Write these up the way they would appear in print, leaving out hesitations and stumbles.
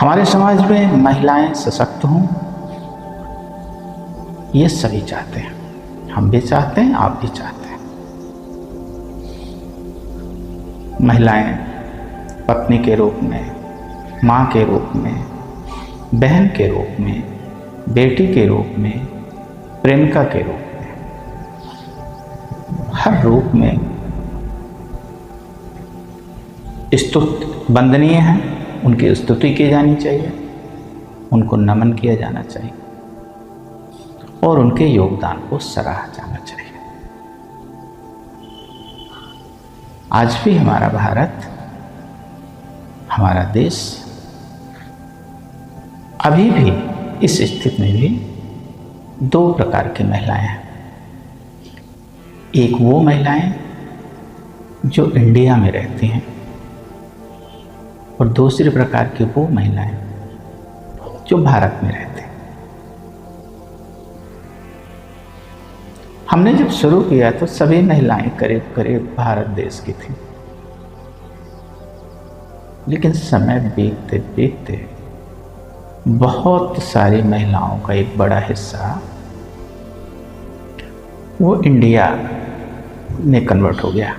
हमारे समाज में महिलाएं सशक्त हों, ये सभी चाहते हैं। हम भी चाहते हैं, आप भी चाहते हैं। महिलाएं पत्नी के रूप में, माँ के रूप में, बहन के रूप में, बेटी के रूप में, प्रेमिका के रूप में, हर रूप में वंदनीय हैं। उनकी स्तुति की जानी चाहिए, उनको नमन किया जाना चाहिए और उनके योगदान को सराहा जाना चाहिए। आज भी हमारा भारत, हमारा देश अभी भी इस स्थिति में भी दो प्रकार की महिलाएं हैं। एक वो महिलाएं जो इंडिया में रहती हैं और दूसरी प्रकार की वो महिलाएं जो भारत में रहती हैं। हमने जब शुरू किया तो सभी महिलाएं करीब करीब भारत देश की थी, लेकिन समय बीतते बीतते बहुत सारी महिलाओं का एक बड़ा हिस्सा वो इंडिया में कन्वर्ट हो गया।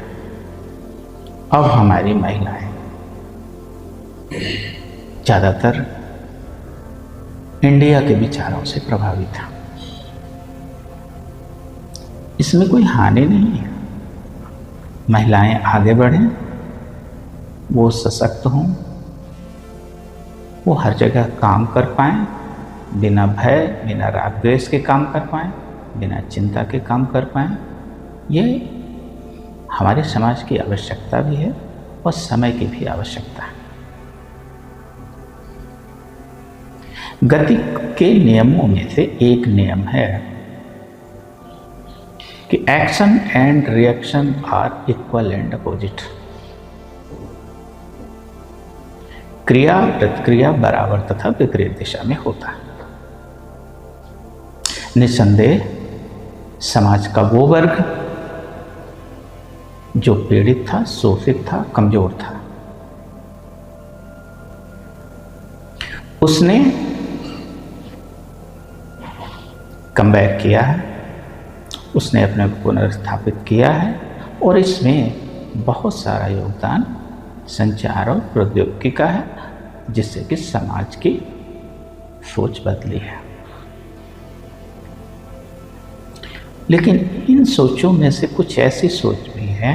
अब हमारी महिलाएं ज़्यादातर इंडिया के विचारों से प्रभावित हैं। इसमें कोई हानि नहीं है। महिलाएं आगे बढ़ें, वो सशक्त हों, वो हर जगह काम कर पाएं, बिना भय, बिना राग द्वेष के काम कर पाएं, बिना चिंता के काम कर पाएं। ये हमारे समाज की आवश्यकता भी है और समय की भी आवश्यकता है। गति के नियमों में से एक नियम है कि action and reaction are equal and opposite. क्रिया प्रतिक्रिया बराबर तथा विपरीत दिशा में होता है। निस्संदेह समाज का वो वर्ग जो पीड़ित था, शोषित था, कमजोर था, उसने कमबैक किया है, उसने अपने को पुनर्स्थापित किया है और इसमें बहुत सारा योगदान संचार और प्रौद्योगिकी का है, जिससे कि समाज की सोच बदली है। लेकिन इन सोचों में से कुछ ऐसी सोच भी है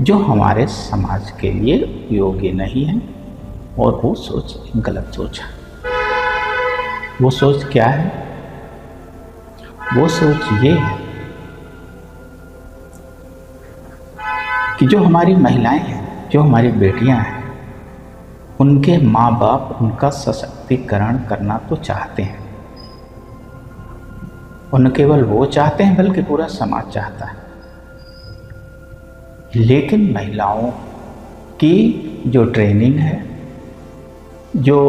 जो हमारे समाज के लिए योग्य नहीं है और वो सोच गलत सोच है। वो सोच क्या है? वो सोच ये है कि जो हमारी महिलाएं हैं, जो हमारी बेटियां हैं, उनके माँ बाप उनका सशक्तिकरण करना तो चाहते हैं, और न केवल वो चाहते हैं बल्कि पूरा समाज चाहता है। लेकिन महिलाओं की जो ट्रेनिंग है, जो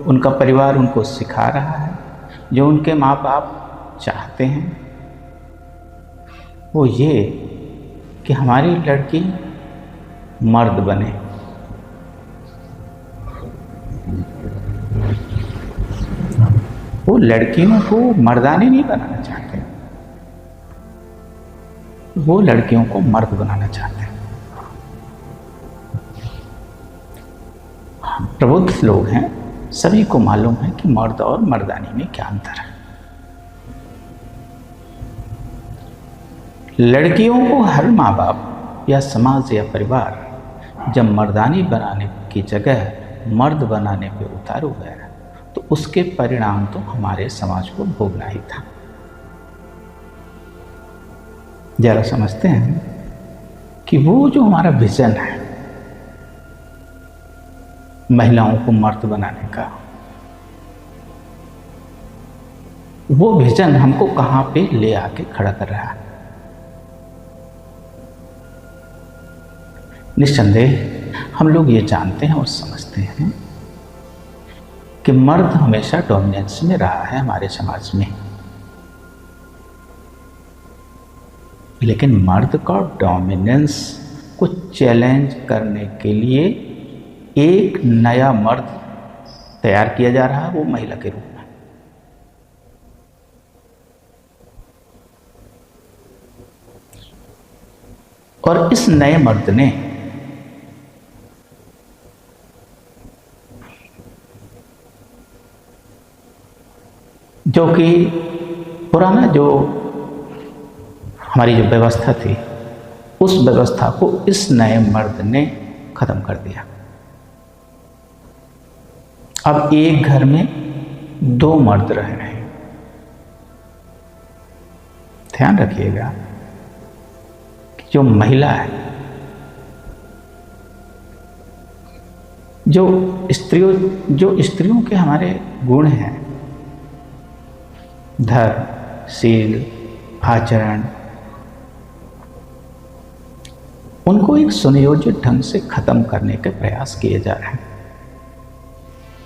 उनका परिवार उनको सिखा रहा है, जो उनके माँ बाप चाहते हैं, वो ये कि हमारी लड़की मर्द बने। वो लड़कियों को मर्दानी नहीं बनाना चाहते, वो लड़कियों को मर्द बनाना चाहते हैं। प्रबुद्ध लोग हैं, सभी को मालूम है कि मर्द और मर्दानी में क्या अंतर है। लड़कियों को हर माँ बाप या समाज या परिवार जब मर्दानी बनाने की जगह मर्द बनाने पे उतारू गया तो उसके परिणाम तो हमारे समाज को भोगना ही था। जरा समझते हैं कि वो जो हमारा विजन है महिलाओं को मर्द बनाने का, वो विजन हमको कहाँ पे ले आके खड़ा कर रहा है। निस्संदेह हम लोग ये जानते हैं और समझते हैं कि मर्द हमेशा डोमिनेंस में रहा है हमारे समाज में, लेकिन मर्द का डोमिनेंस को चैलेंज करने के लिए एक नया मर्द तैयार किया जा रहा है वो महिला के रूप में। और इस नए मर्द ने जो कि पुराना जो हमारी जो व्यवस्था थी उस व्यवस्था को इस नए मर्द ने खत्म कर दिया। अब एक घर में 2 मर्द रह रहे हैं। ध्यान रखिएगा कि जो महिला है, जो स्त्रियों के हमारे गुण हैं, धर्म, शील, आचरण, उनको एक सुनियोजित ढंग से खत्म करने के प्रयास किए जा रहे हैं,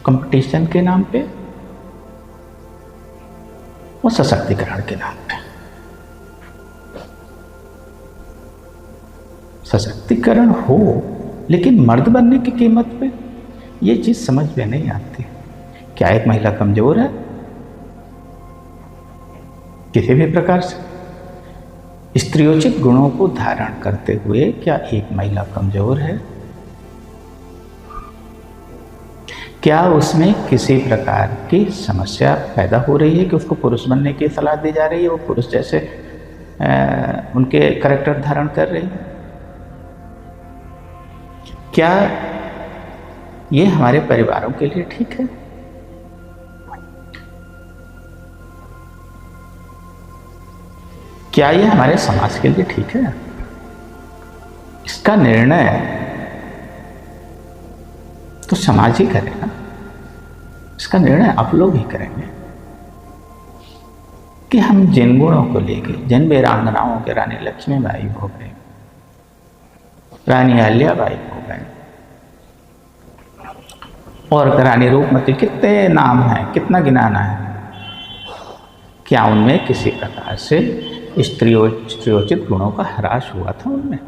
कंपटीशन के नाम पे और सशक्तिकरण के नाम पे। सशक्तिकरण हो लेकिन मर्द बनने की कीमत पे ये चीज समझ में नहीं आती। क्या एक महिला कमजोर है किसी भी प्रकार से? स्त्रियोचित गुणों को धारण करते हुए क्या एक महिला कमजोर है? क्या उसमें किसी प्रकार की समस्या पैदा हो रही है कि उसको पुरुष बनने की सलाह दी जा रही है, वो पुरुष जैसे उनके कैरेक्टर धारण कर रही है? क्या ये हमारे परिवारों के लिए ठीक है? क्या ये हमारे समाज के लिए ठीक है? इसका निर्णय तो समाज ही करेगा, इसका निर्णय आप लोग ही करेंगे कि हम जिन गुणों को लेके, जिन वीरांगनाओं के रानी लक्ष्मीबाई हो गए, रानी अहिल्याबाई हो गए और रानी रूपमती, कितने नाम हैं, कितना गिनाना है, क्या उनमें किसी प्रकार से स्त्रियोचित गुणों का ह्रास हुआ था उनमें?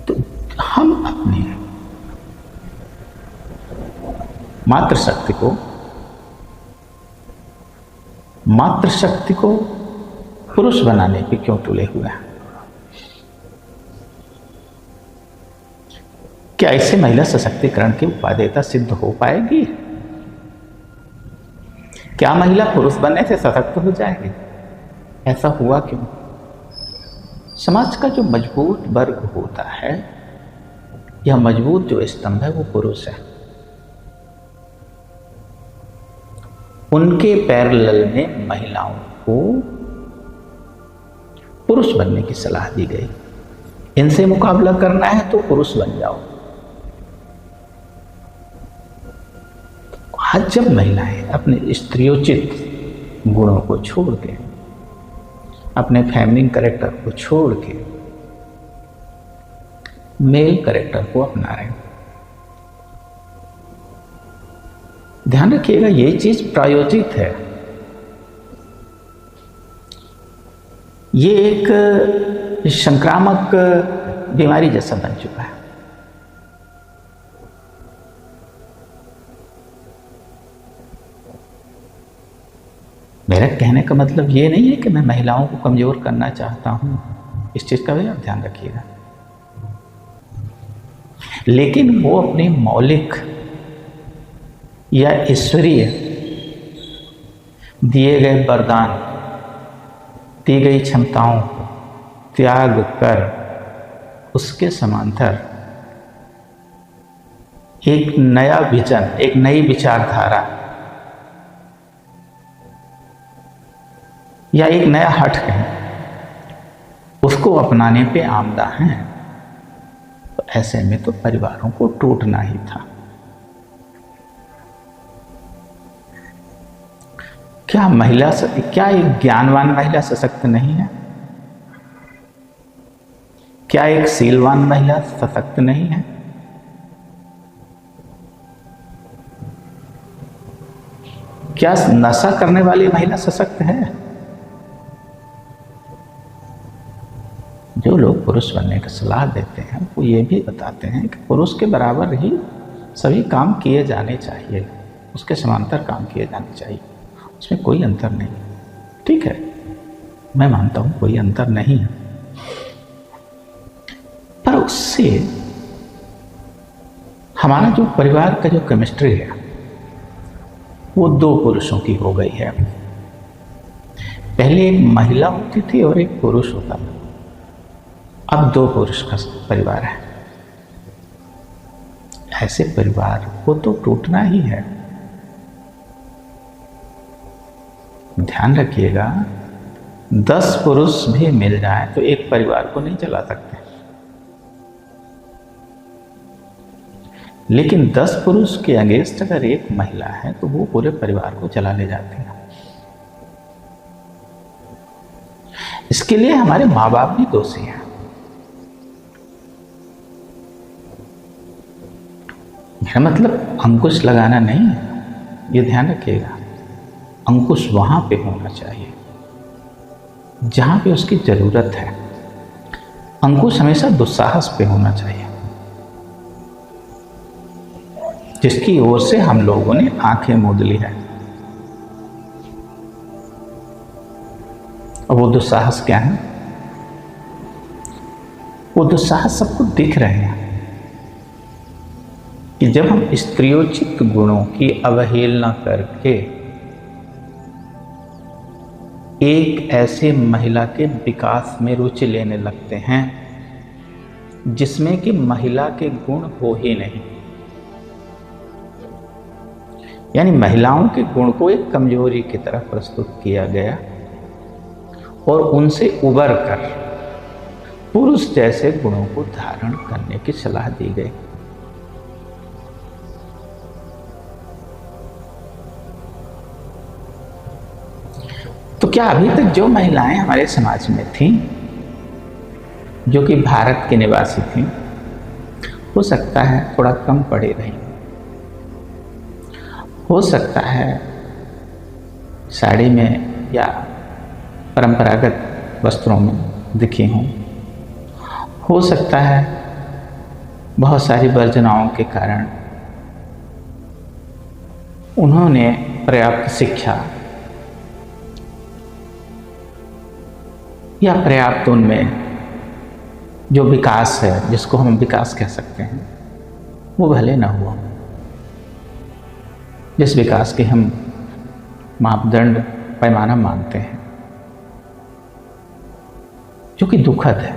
तो हम अपनी मातृशक्ति को पुरुष बनाने पे क्यों तुले हुए हैं? क्या इससे महिला सशक्तिकरण की उपादेयता सिद्ध हो पाएगी? क्या महिला पुरुष बनने से सशक्त हो जाएगी? ऐसा हुआ क्यों? समाज का जो मजबूत वर्ग होता है, यह मजबूत जो स्तंभ है वो पुरुष है। उनके पैरेलल में महिलाओं को पुरुष बनने की सलाह दी गई। इनसे मुकाबला करना है तो पुरुष बन जाओ। आज जब महिलाएं अपने स्त्रियोचित गुणों को छोड़ के, अपने फेमिनिन कैरेक्टर को छोड़ के मेल कैरेक्टर को अपना रहे हैं, ध्यान रखिएगा ये चीज प्रायोजित है। ये एक संक्रामक बीमारी जैसा बन चुका है। मेरा कहने का मतलब ये नहीं है कि मैं महिलाओं को कमजोर करना चाहता हूं, इस चीज का भी आप ध्यान रखिएगा। लेकिन वो अपनी मौलिक या ईश्वरीय दिए गए वरदान, दी गई क्षमताओं को त्याग कर उसके समांतर एक नया विजन, एक नई विचारधारा या एक नया हट है, उसको अपनाने पे आमदा हैं। तो ऐसे में तो परिवारों को टूटना ही था। क्या एक ज्ञानवान महिला सशक्त नहीं है? क्या एक शीलवान महिला सशक्त नहीं है? क्या नशा करने वाली महिला सशक्त है? जो लोग पुरुष बनने की सलाह देते हैं वो ये भी बताते हैं कि पुरुष के बराबर ही सभी काम किए जाने चाहिए, उसके समांतर काम किए जाने चाहिए, उसमें कोई अंतर नहीं। ठीक है, मैं मानता हूँ कोई अंतर नहीं है, पर उससे हमारा जो परिवार का जो केमिस्ट्री है वो दो पुरुषों की हो गई है। पहले एक महिला होती थी और एक पुरुष होता था, अब दो पुरुष का परिवार है। ऐसे परिवार को तो टूटना ही है। ध्यान रखिएगा, 10 पुरुष भी मिल जाए तो एक परिवार को नहीं चला सकते, लेकिन 10 पुरुष के अगेंस्ट अगर एक महिला है तो वो पूरे परिवार को चला ले जाती है। इसके लिए हमारे माँ बाप भी दोषी हैं। मेरा मतलब अंकुश लगाना नहीं है, ये ध्यान रखिएगा। अंकुश वहां पे होना चाहिए जहां पे उसकी जरूरत है। अंकुश हमेशा दुस्साहस पे होना चाहिए, जिसकी ओर से हम लोगों ने आंखें मूंद ली है। और वो दुस्साहस क्या है? वो दुस्साहस सबको दिख रहे हैं कि जब हम स्त्रियोचित गुणों की अवहेलना करके एक ऐसे महिला के विकास में रुचि लेने लगते हैं जिसमें कि महिला के गुण हो ही नहीं, यानी महिलाओं के गुण को एक कमजोरी की तरह प्रस्तुत किया गया और उनसे उबर कर पुरुष जैसे गुणों को धारण करने की सलाह दी गई। तो क्या अभी तक जो महिलाएं हमारे समाज में थीं, जो कि भारत की निवासी थीं, हो सकता है थोड़ा कम पढ़ी रही, हो सकता है साड़ी में या परंपरागत वस्त्रों में दिखी हों, हो सकता है बहुत सारी वर्जनाओं के कारण उन्होंने पर्याप्त शिक्षा या पर्याप्त उनमें जो विकास है, जिसको हम विकास कह सकते हैं, वो भले ना हुआ। जिस विकास के हम मापदंड पैमाना मानते हैं, जो कि दुखद है,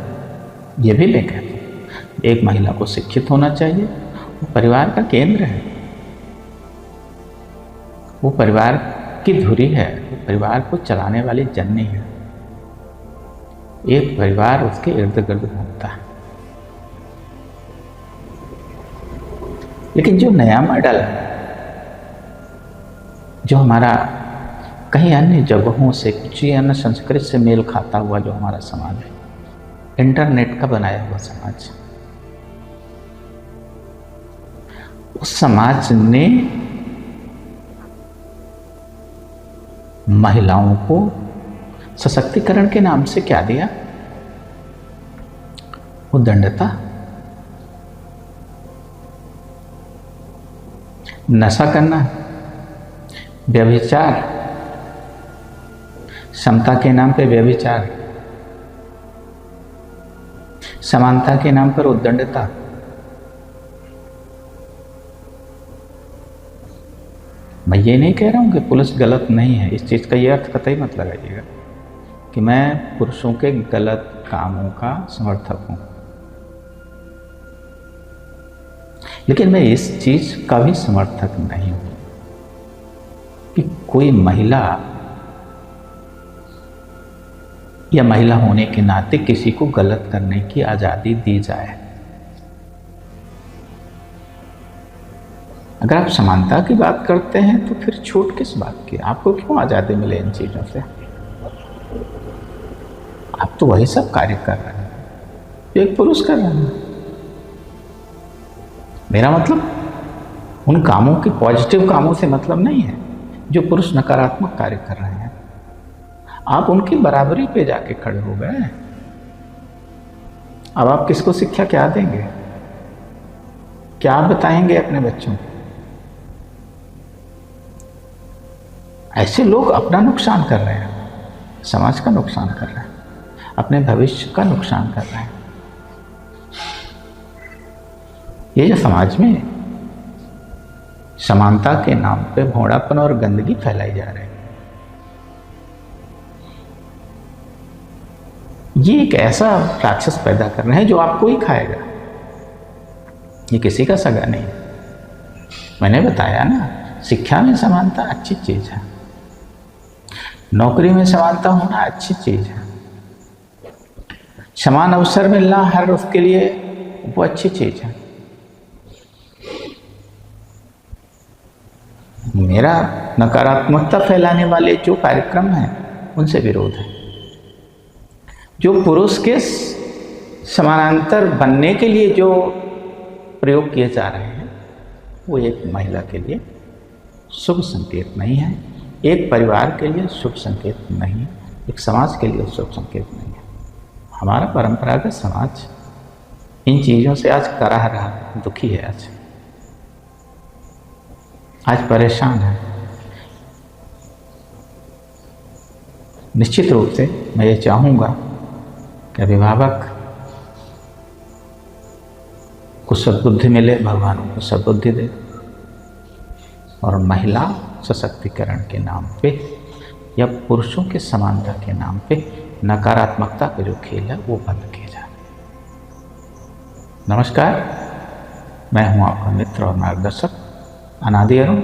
ये भी मैं कहता हूँ। एक महिला को शिक्षित होना चाहिए, वो परिवार का केंद्र है, वो परिवार की धुरी है, वो परिवार को चलाने वाली जननी है। एक परिवार उसके इर्द गिर्द घूमता है। लेकिन जो नया मॉडल है, जो हमारा कहीं अन्य जगहों से, कुछ अन्य संस्कृति से मेल खाता हुआ जो हमारा समाज है, इंटरनेट का बनाया हुआ समाज, उस समाज ने महिलाओं को सशक्तिकरण के नाम से क्या दिया? वो दंडता, नशा करना, व्यभिचार, समता के नाम पे व्यभिचार, समानता के नाम पर उद्दंडता। मैं ये नहीं कह रहा हूं कि पुलिस गलत नहीं है, इस चीज़ का ये अर्थ कतई मत लगाइएगा कि मैं पुरुषों के गलत कामों का समर्थक हूं, लेकिन मैं इस चीज़ का भी समर्थक नहीं हूं कि कोई महिला या महिला होने के नाते किसी को गलत करने की आज़ादी दी जाए। अगर आप समानता की बात करते हैं तो फिर छूट किस बात की? आपको क्यों आज़ादी मिले इन चीज़ों से? आप तो वही सब कार्य कर रहे हैं जो एक पुरुष कर रहे हैं। मेरा मतलब उन कामों के, पॉजिटिव कामों से मतलब नहीं है जो पुरुष नकारात्मक कार्य कर रहे हैं। आप उनकी बराबरी पे जाके खड़े हो गए। अब आप किसको शिक्षा क्या देंगे? क्या बताएंगे अपने बच्चों को? ऐसे लोग अपना नुकसान कर रहे हैं, समाज का नुकसान कर रहे हैं, अपने भविष्य का नुकसान कर रहे हैं। ये जो समाज में समानता के नाम पे भोंडापन और गंदगी फैलाई जा रही है, ये एक ऐसा राक्षस पैदा कर रहे हैं जो आपको ही खाएगा। ये किसी का सगा नहीं है। मैंने बताया ना, शिक्षा में समानता अच्छी चीज है, नौकरी में समानता होना अच्छी चीज है, समान अवसर मिलना हर उसके लिए वो अच्छी चीज है। मेरा नकारात्मकता फैलाने वाले जो कार्यक्रम हैं उनसे विरोध है। जो पुरुष के समानांतर बनने के लिए जो प्रयोग किए जा रहे हैं वो एक महिला के लिए शुभ संकेत नहीं है, एक परिवार के लिए शुभ संकेत नहीं है, एक समाज के लिए शुभ संकेत नहीं है। हमारा परंपरागत समाज इन चीज़ों से आज कराह रहा, दुखी है, आज परेशान है। निश्चित रूप से मैं ये चाहूँगा कि अभिभावक को सद्बुद्धि मिले, भगवान को सद्बुद्धि दे, और महिला सशक्तिकरण के नाम पे या पुरुषों के समानता के नाम पे नकारात्मकता का जो खेल है वो बंद किया जाए। नमस्कार, मैं हूँ आपका मित्र और मार्गदर्शक अनादि अरुण।